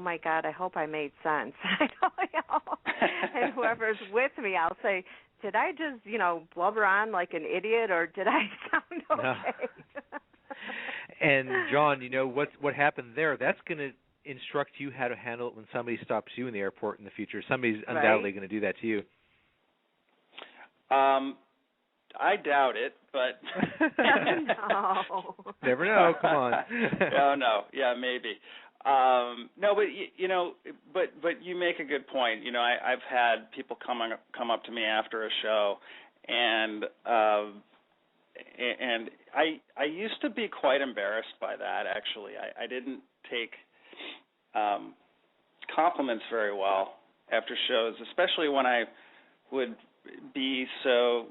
oh my God, I hope I made sense. And whoever's with me, I'll say, did I just, blubber on like an idiot, or did I sound okay? No. And John, what happened there? That's going to instruct you how to handle it when somebody stops you in the airport in the future. Somebody's undoubtedly going to do that to you. I doubt it, but no. Never know. Come on. No. Yeah, maybe. No, but you make a good point. I've had people come up to me after a show, and I used to be quite embarrassed by that. Actually, I didn't take compliments very well after shows, especially when I would be so,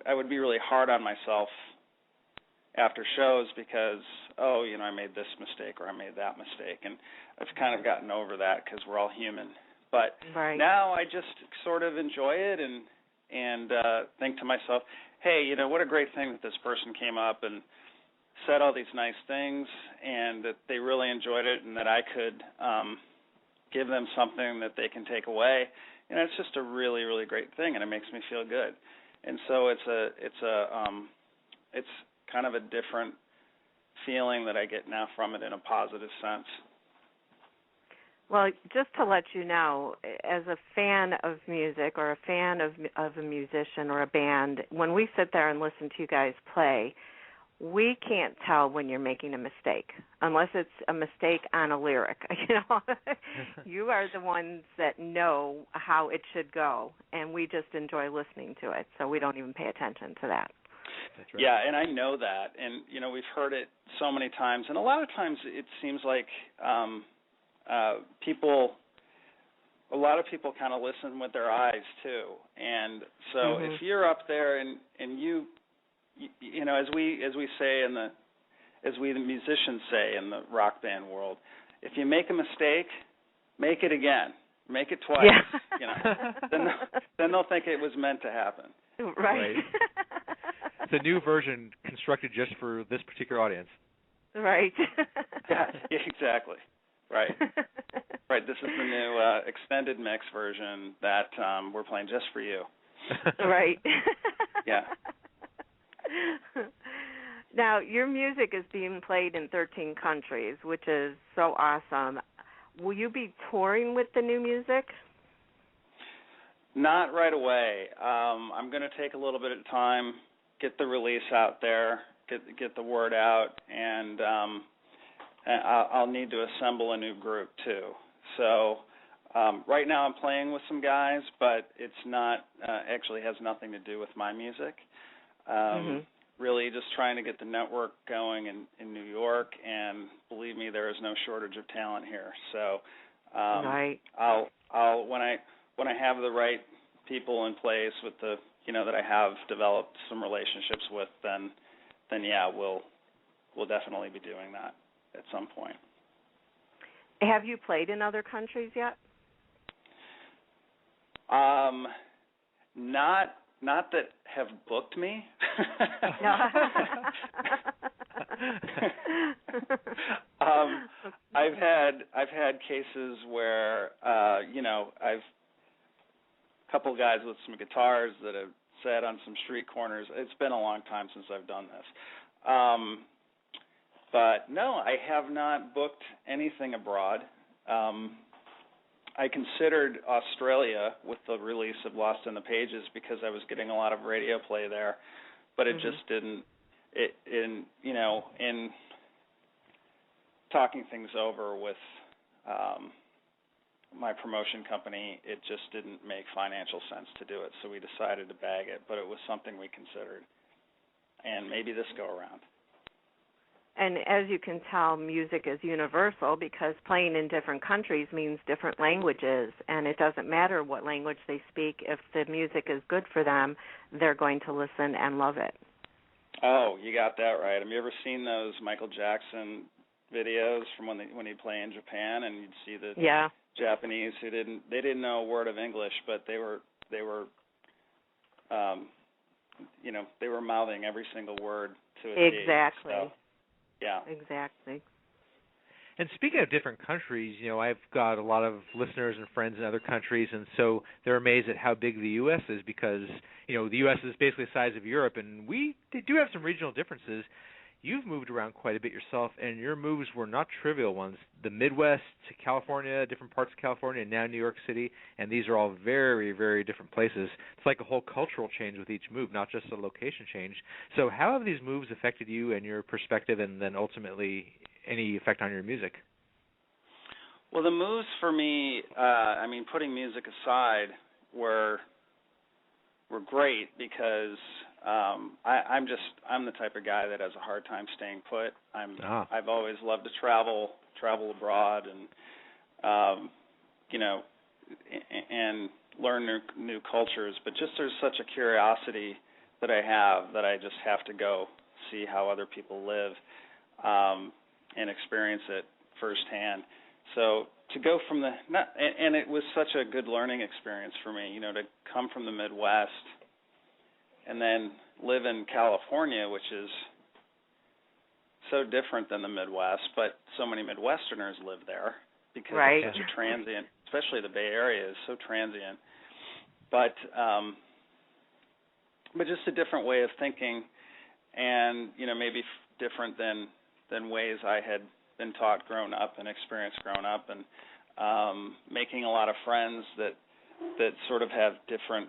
I would be really hard on myself after shows because, I made this mistake or I made that mistake, and I've kind of gotten over that because we're all human. But now I just sort of enjoy it and think to myself, hey, what a great thing that this person came up and said all these nice things and that they really enjoyed it and that I could give them something that they can take away. It's just a really, really great thing, and it makes me feel good. And so it's kind of a different feeling that I get now from it in a positive sense. Well, just to let you know, as a fan of music or a fan of a musician or a band, when we sit there and listen to you guys play, we can't tell when you're making a mistake unless it's a mistake on a lyric. You are the ones that know how it should go, and we just enjoy listening to it, so we don't even pay attention to that. That's right. Yeah, and I know that, and we've heard it so many times, and a lot of times it seems like a lot of people kind of listen with their eyes too, and so if you're up there and you as we say as we the musicians say in the rock band world, if you make a mistake, make it again, make it twice. Yeah. Then they'll think it was meant to happen. Right. It's a new version constructed just for this particular audience. Right. Yeah, exactly. Right. Right. This is the new extended mix version that we're playing just for you. Right. Yeah. Now, your music is being played in 13 countries, which is so awesome. Will you be touring with the new music? Not right away. I'm going to take a little bit of time, get the release out there, get the word out, and I'll need to assemble a new group too. So right now I'm playing with some guys, but it's not actually has nothing to do with my music. Really just trying to get the network going in New York, and believe me, there is no shortage of talent here. So I'll when I have the right people in place with the that I have developed some relationships with, then yeah, we'll definitely be doing that at some point. Have you played in other countries yet? Not that have booked me. I've had cases where I've a couple guys with some guitars that have sat on some street corners. It's been a long time since I've done this. But no, I have not booked anything abroad. I considered Australia with the release of Lost in the Pages because I was getting a lot of radio play there, but it just didn't. In talking things over with my promotion company, it just didn't make financial sense to do it, so we decided to bag it. But it was something we considered, and maybe this go around. And as you can tell, music is universal because playing in different countries means different languages, and it doesn't matter what language they speak. If the music is good for them, they're going to listen and love it. Oh, you got that right. Have you ever seen those Michael Jackson videos from when he'd play in Japan, and you'd see the Japanese who didn't know a word of English, but they were mouthing every single word to a T. Exactly. So, yeah. Exactly. And speaking of different countries, I've got a lot of listeners and friends in other countries, and so they're amazed at how big the U.S. is because, the U.S. is basically the size of Europe, and we do have some regional differences. You've moved around quite a bit yourself, and your moves were not trivial ones. The Midwest to California, different parts of California, and now New York City, and these are all very, very different places. It's like a whole cultural change with each move, not just a location change. So how have these moves affected you and your perspective, and then ultimately any effect on your music? Well, the moves for me, putting music aside, were great because I'm the type of guy that has a hard time staying put. I've always loved to travel abroad, and and learn new cultures. But just there's such a curiosity that I have that I just have to go see how other people live and experience it firsthand. So to go from and it was such a good learning experience for me, to come from the Midwest and then live in California, which is so different than the Midwest, but so many Midwesterners live there because it's such a transient, especially the Bay Area is so transient. But just a different way of thinking, and maybe different than ways I had been taught growing up and experienced growing up, and making a lot of friends that sort of have different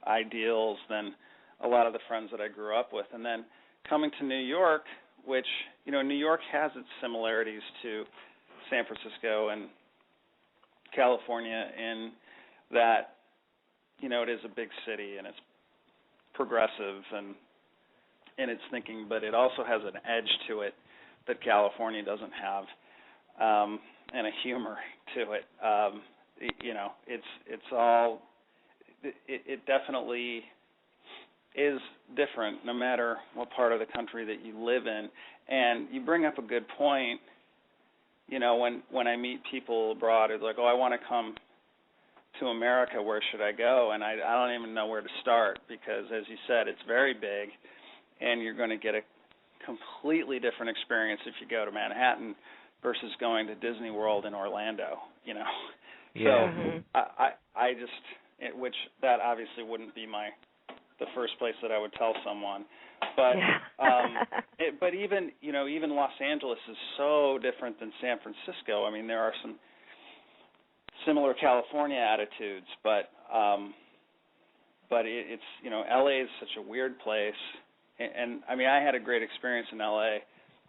ideals than a lot of the friends that I grew up with. And then coming to New York, which, New York has its similarities to San Francisco and California in that, it is a big city and it's progressive and in its thinking, but it also has an edge to it that California doesn't have, and a humor to it. It definitely is different no matter what part of the country that you live in. And you bring up a good point, when I meet people abroad, it's like, I want to come to America, where should I go? And I don't even know where to start because, as you said, it's very big, and you're going to get a completely different experience if you go to Manhattan versus going to Disney World in Orlando, Yeah. So I just, which that obviously wouldn't be the first place that I would tell someone, but but even Los Angeles is so different than San Francisco. There are some similar California attitudes, but it's LA is such a weird place, and I had a great experience in LA,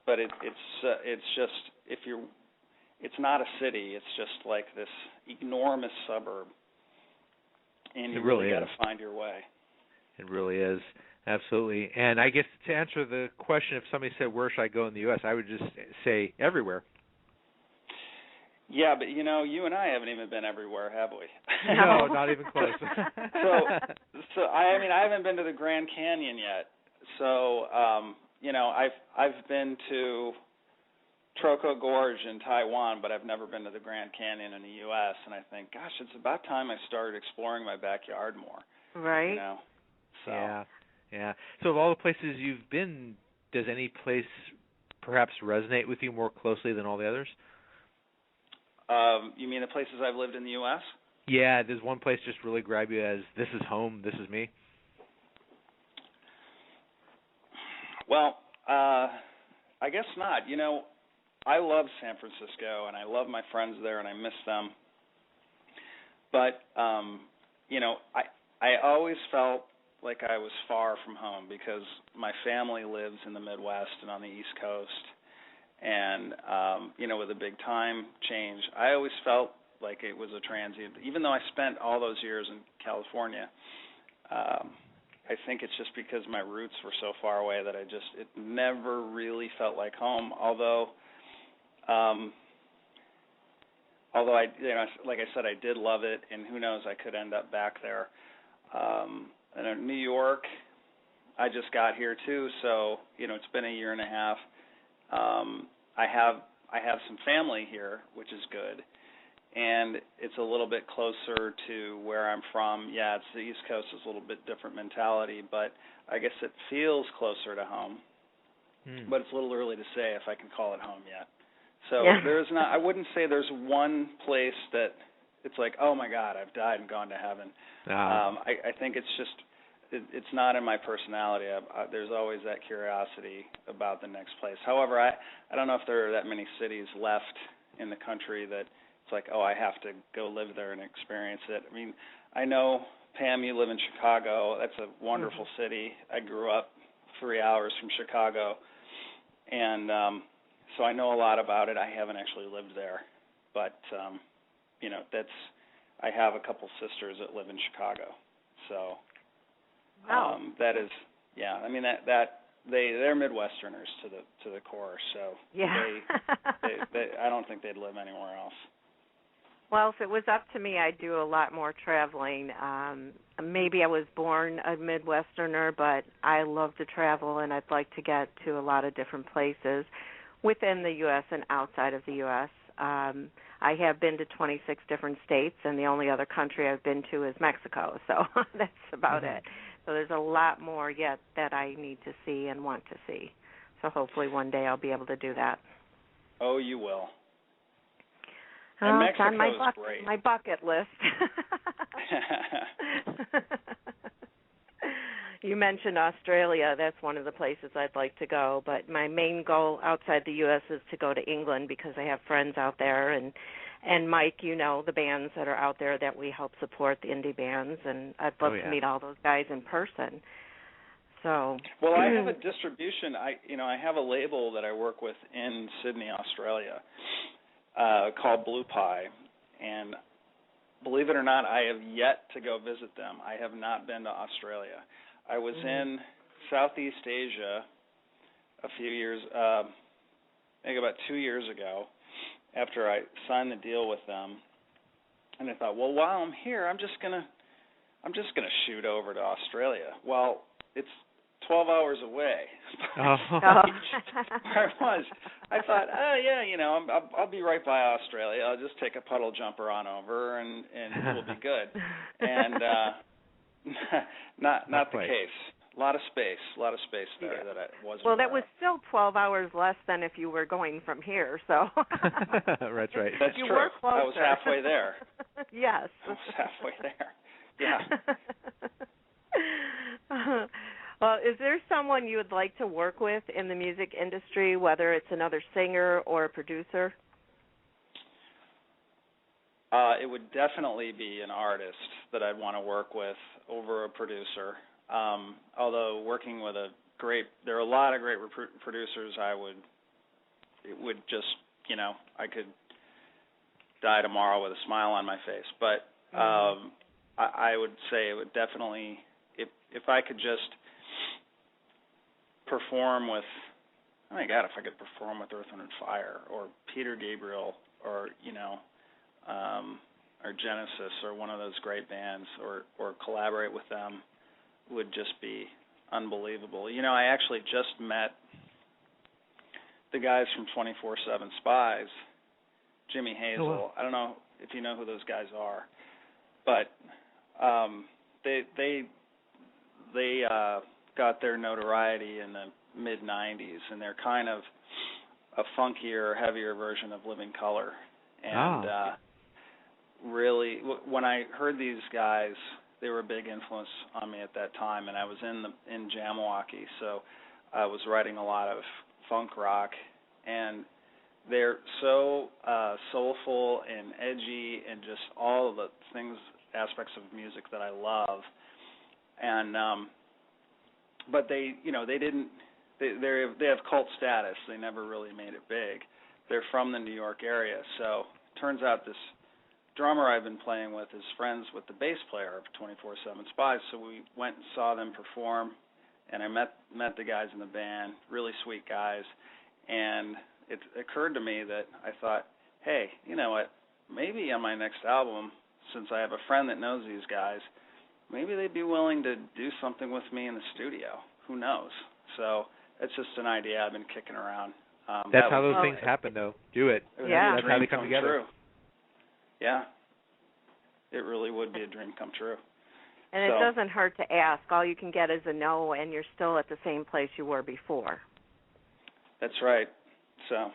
but it's just it's not a city. It's just like this enormous suburb, and you really got to find your way. It really is. Absolutely. And I guess to answer the question, if somebody said, where should I go in the U.S., I would just say everywhere. Yeah, but, you and I haven't even been everywhere, have we? No, not even close. so I haven't been to the Grand Canyon yet. So, I've been to Troco Gorge in Taiwan, but I've never been to the Grand Canyon in the U.S., and I think, gosh, it's about time I started exploring my backyard more. Right. So. Yeah. So of all the places you've been, does any place perhaps resonate with you more closely than all the others? You mean the places I've lived in the U.S.? Yeah, does one place just really grab you as, this is home, this is me? Well, I guess not. I love San Francisco, and I love my friends there, and I miss them. But, I always felt like I was far from home because my family lives in the Midwest and on the East Coast. And, with a big time change, I always felt like it was a transient. Even though I spent all those years in California, I think it's just because my roots were so far away that it never really felt like home. Although I, like I said, I did love it, and who knows, I could end up back there. And in New York, I just got here too, so it's been a year and a half. I have some family here, which is good, and it's a little bit closer to where I'm from. Yeah, it's the East Coast, is a little bit different mentality, but I guess it feels closer to home. But it's a little early to say if I can call it home yet. So there's not. I wouldn't say there's one place that it's like, oh my God, I've died and gone to heaven. I think it's just it's not in my personality. There's always that curiosity about the next place. However, I don't know if there are that many cities left in the country that it's like, oh, I have to go live there and experience it. I mean, I know, Pam, you live in Chicago. That's a wonderful city. I grew up 3 hours from Chicago, and so I know a lot about it. I haven't actually lived there, but you know, I have a couple sisters that live in Chicago, so that is, yeah. I mean, they're Midwesterners to the core, so they I don't think they'd live anywhere else. Well, if it was up to me, I'd do a lot more traveling. Maybe I was born a Midwesterner, but I love to travel, and I'd like to get to a lot of different places within the U.S. and outside of the U.S. I have been to 26 different states, and the only other country I've been to is Mexico, so that's about it. So there's a lot more yet that I need to see and want to see. So hopefully one day I'll be able to do that. Oh, you will. Oh, and Mexico is great. My bucket list. You mentioned Australia. That's one of the places I'd like to go. But my main goal outside the U.S. is to go to England because I have friends out there. And Mike, you know, the bands that are out there that we help support, the indie bands. And I'd love to meet all those guys in person. So. Well, I have a distribution. I have a label that I work with in Sydney, Australia. Called Blue Pie, and believe it or not, I have yet to go visit them. I have not been to Australia. I was in Southeast Asia a few years, I think about 2 years ago, after I signed the deal with them, and I thought, well, while I'm here, I'm just gonna shoot over to Australia. Well, it's 12 hours away. Where I was. I thought, I'll be right by Australia. I'll just take a puddle jumper on over, and we'll be good. And not the case. A lot of space there that I wasn't. Well, that was still 12 hours less than if you were going from here. So. That's right. That's you true. Were closer. I was halfway there. Yes. I was halfway there. Yeah. Well, is there someone you would like to work with in the music industry, whether it's another singer or a producer? It would definitely be an artist that I'd want to work with over a producer. Although working with there are a lot of great producers. It would just, I could die tomorrow with a smile on my face. But I would say it would definitely, if I could just perform with, oh my God, if I could perform with Earth, Wind & Fire or Peter Gabriel or or Genesis or one of those great bands or collaborate with them would just be unbelievable. I actually just met the guys from 24/7 Spies, Jimmy Hazel. Oh, wow. I don't know if you know who those guys are, but they got their notoriety in the mid-'90s, and they're kind of a funkier, heavier version of Living Colour. And really, when I heard these guys, they were a big influence on me at that time, and I was in Jamawokee, so I was writing a lot of funk rock, and they're so soulful and edgy and just all of the aspects of music that I love. And but they have cult status. They never really made it big. They're from the New York area, so it turns out this drummer I've been playing with is friends with the bass player of 24/7 Spies, so we went and saw them perform, and I met the guys in the band, really sweet guys, and it occurred to me that I thought, hey, you know what, maybe on my next album, since I have a friend that knows these guys, maybe they'd be willing to do something with me in the studio. Who knows? So it's just an idea I've been kicking around. That's how those things happen, though. Do it. Yeah. That's how they come together. True. Yeah. It really would be a dream come true. And it doesn't hurt to ask. All you can get is a no, and you're still at the same place you were before. That's right. So,